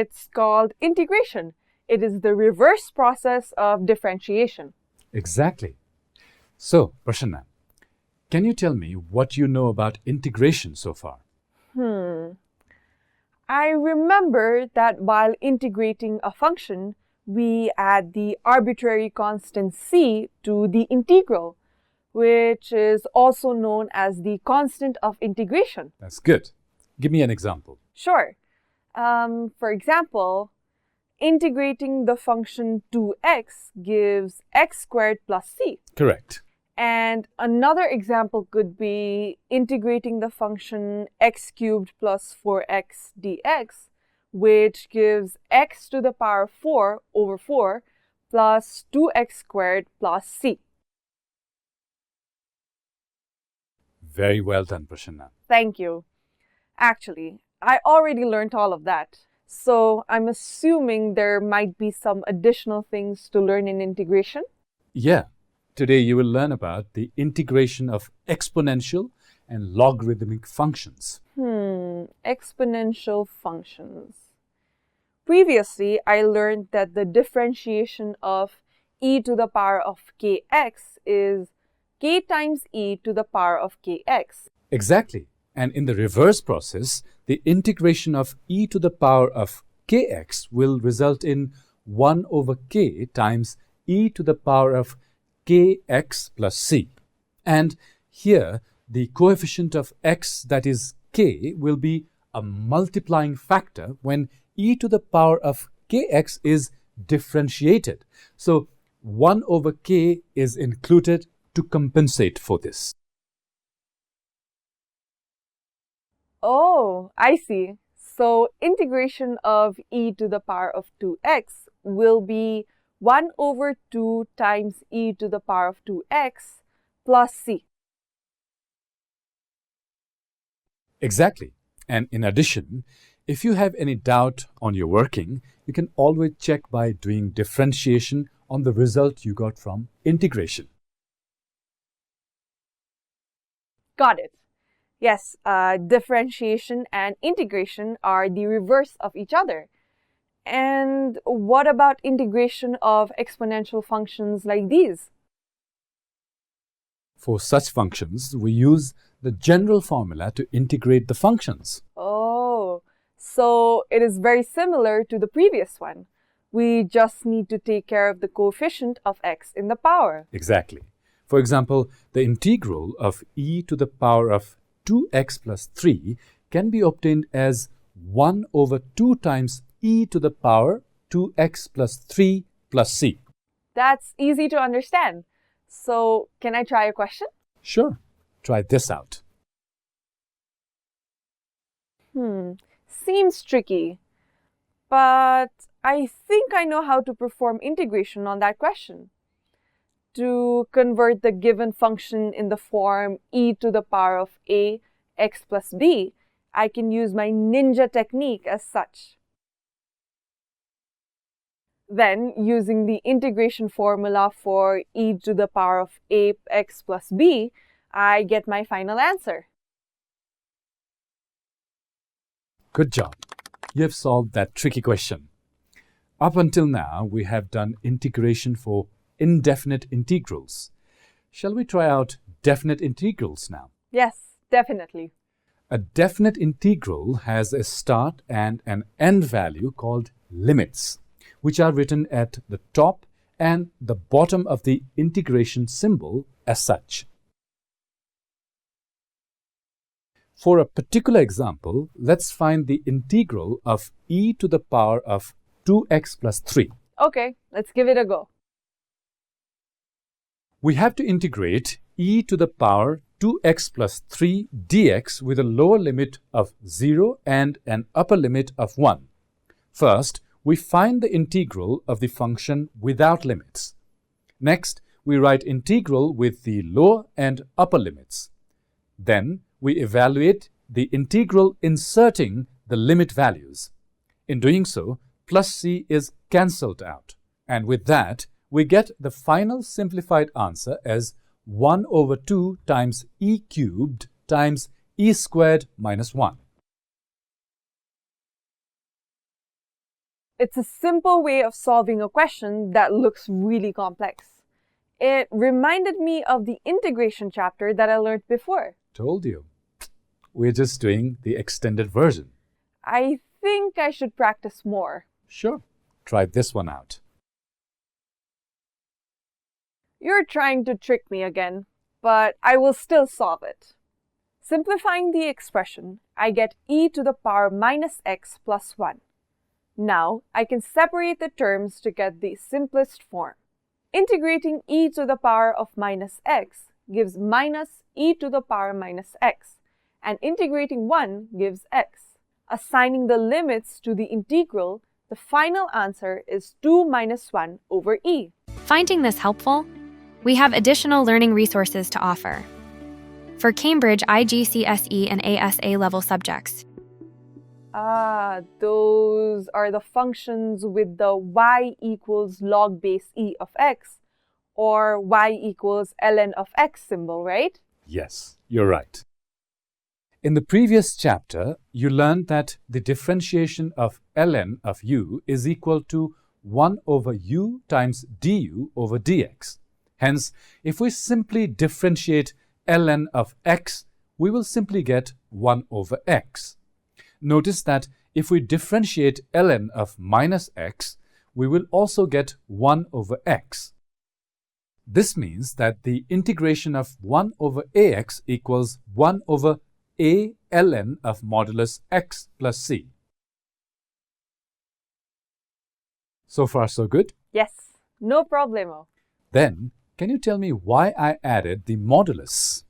It's called integration. It is the reverse process of differentiation. Exactly. So, Prasanna, can you tell me what you know about integration so far? I remember that while integrating a function, we add the arbitrary constant c to the integral, which is also known as the constant of integration. That's good. Give me an example. Sure. For example, integrating the function 2x gives x squared plus c. Correct. And another example could be integrating the function x cubed plus 4x dx, which gives x to the power 4 over 4 plus 2x squared plus c. Very well done, Prasanna. Thank you. Actually, I already learned all of that. So I'm assuming there might be some additional things to learn in integration. Yeah. Today you will learn about the integration of exponential and logarithmic functions. Exponential functions. Previously, I learned that the differentiation of e to the power of kx is k times e to the power of kx. Exactly. And in the reverse process, the integration of e to the power of kx will result in 1 over k times e to the power of kx plus c. And here, the coefficient of x, that is k, will be a multiplying factor when e to the power of kx is differentiated. So 1 over k is included to compensate for this. Oh, I see. So integration of e to the power of 2x will be 1 over 2 times e to the power of 2x plus c. Exactly. And in addition, if you have any doubt on your working, you can always check by doing differentiation on the result you got from integration. Got it. Yes, differentiation and integration are the reverse of each other. And what about integration of exponential functions like these? For such functions, we use the general formula to integrate the functions. Oh, so it is very similar to the previous one. We just need to take care of the coefficient of x in the power. Exactly. For example, the integral of e to the power of 2x plus 3 can be obtained as 1 over 2 times e to the power 2x plus 3 plus c. That's easy to understand. So, can I try a question? Sure. Try this out. Seems tricky. But I think I know how to perform integration on that question. To convert the given function in the form e to the power of a x plus b, I can use my ninja technique as such. Then, using the integration formula for e to the power of a x plus b, I get my final answer. Good job. You have solved that tricky question. Up until now, we have done integration for indefinite integrals. Shall we try out definite integrals now? Yes, definitely. A definite integral has a start and an end value called limits, which are written at the top and the bottom of the integration symbol as such. For a particular example, let's find the integral of e to the power of 2x plus 3. Okay, let's give it a go. We have to integrate e to the power 2x plus 3 dx with a lower limit of 0 and an upper limit of 1. First, we find the integral of the function without limits. Next, we write integral with the lower and upper limits. Then, we evaluate the integral inserting the limit values. In doing so, plus c is cancelled out. And with that, we get the final simplified answer as 1 over 2 times e cubed times e squared minus 1. It's a simple way of solving a question that looks really complex. It reminded me of the integration chapter that I learned before. Told you. We're just doing the extended version. I think I should practice more. Sure. Try this one out. You're trying to trick me again, but I will still solve it. Simplifying the expression, I get e to the power minus x plus 1. Now, I can separate the terms to get the simplest form. Integrating e to the power of minus x gives minus e to the power minus x, and integrating 1 gives x. Assigning the limits to the integral, the final answer is 2 minus 1 over e. Finding this helpful? We have additional learning resources to offer. For Cambridge IGCSE and ASA level subjects. Those are the functions with the y equals log base e of x, or y equals ln of x symbol, right? Yes, you're right. In the previous chapter, you learned that the differentiation of ln of u is equal to 1 over u times du over dx. Hence, if we simply differentiate ln of x, we will simply get 1 over x. Notice that if we differentiate ln of minus x, we will also get 1 over x. This means that the integration of 1 over ax equals 1 over a ln of modulus x plus c. So far, so good? Yes, no problemo. Then, can you tell me why I added the modulus?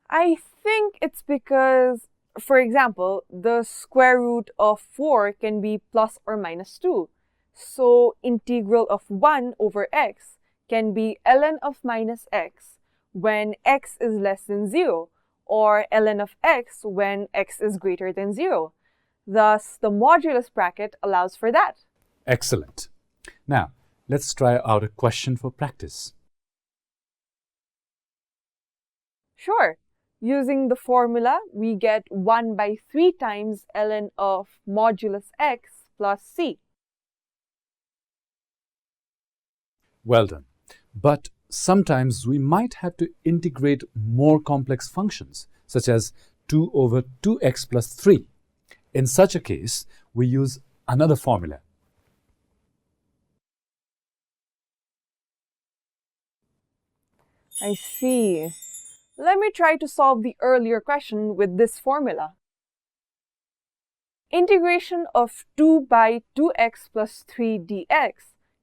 I think it's because, for example, the square root of 4 can be plus or minus 2. So, integral of 1 over x can be ln of minus x when x is less than 0, or ln of x when x is greater than 0. Thus, the modulus bracket allows for that. Excellent. Now, let's try out a question for practice. Sure. Using the formula, we get 1 by 3 times ln of modulus x plus c. Well done. But sometimes we might have to integrate more complex functions, such as 2 over 2x plus 3. In such a case, we use another formula. I see. Let me try to solve the earlier question with this formula. Integration of 2 by 2x plus 3 dx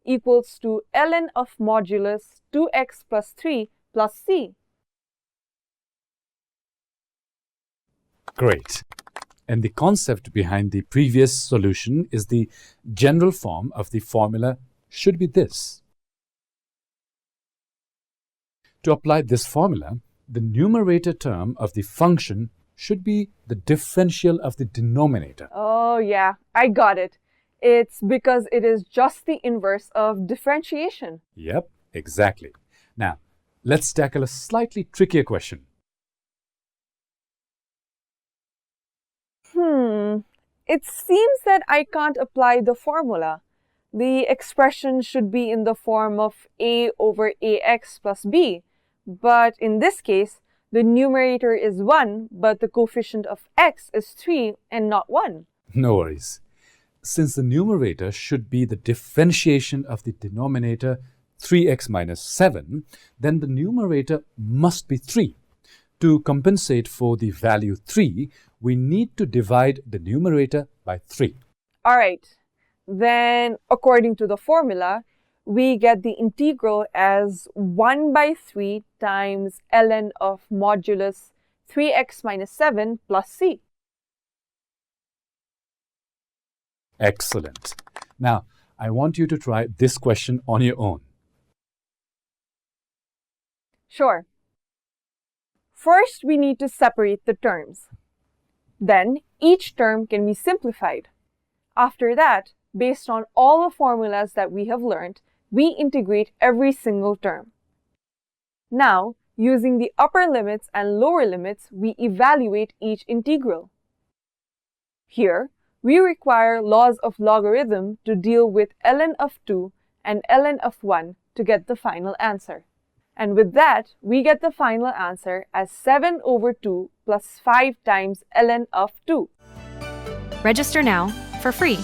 equals to ln of modulus 2x plus 3 plus c. Great. And the concept behind the previous solution is the general form of the formula should be this. To apply this formula, the numerator term of the function should be the differential of the denominator. Oh yeah, I got it. It's because it is just the inverse of differentiation. Yep, exactly. Now, let's tackle a slightly trickier question. It seems that I can't apply the formula. The expression should be in the form of a over ax plus b. But in this case, the numerator is 1, but the coefficient of x is 3 and not 1. No worries. Since the numerator should be the differentiation of the denominator 3x minus 7, then the numerator must be 3. To compensate for the value 3, we need to divide the numerator by 3. Alright, then according to the formula, we get the integral as 1 by 3 times ln of modulus 3x minus 7 plus c. Excellent. Now, I want you to try this question on your own. Sure. First, we need to separate the terms. Then, each term can be simplified. After that, based on all the formulas that we have learned, we integrate every single term. Now, using the upper limits and lower limits, we evaluate each integral. Here, we require laws of logarithm to deal with ln of 2 and ln of 1 to get the final answer. And with that, we get the final answer as 7 over 2 plus 5 times ln of 2. Register now for free.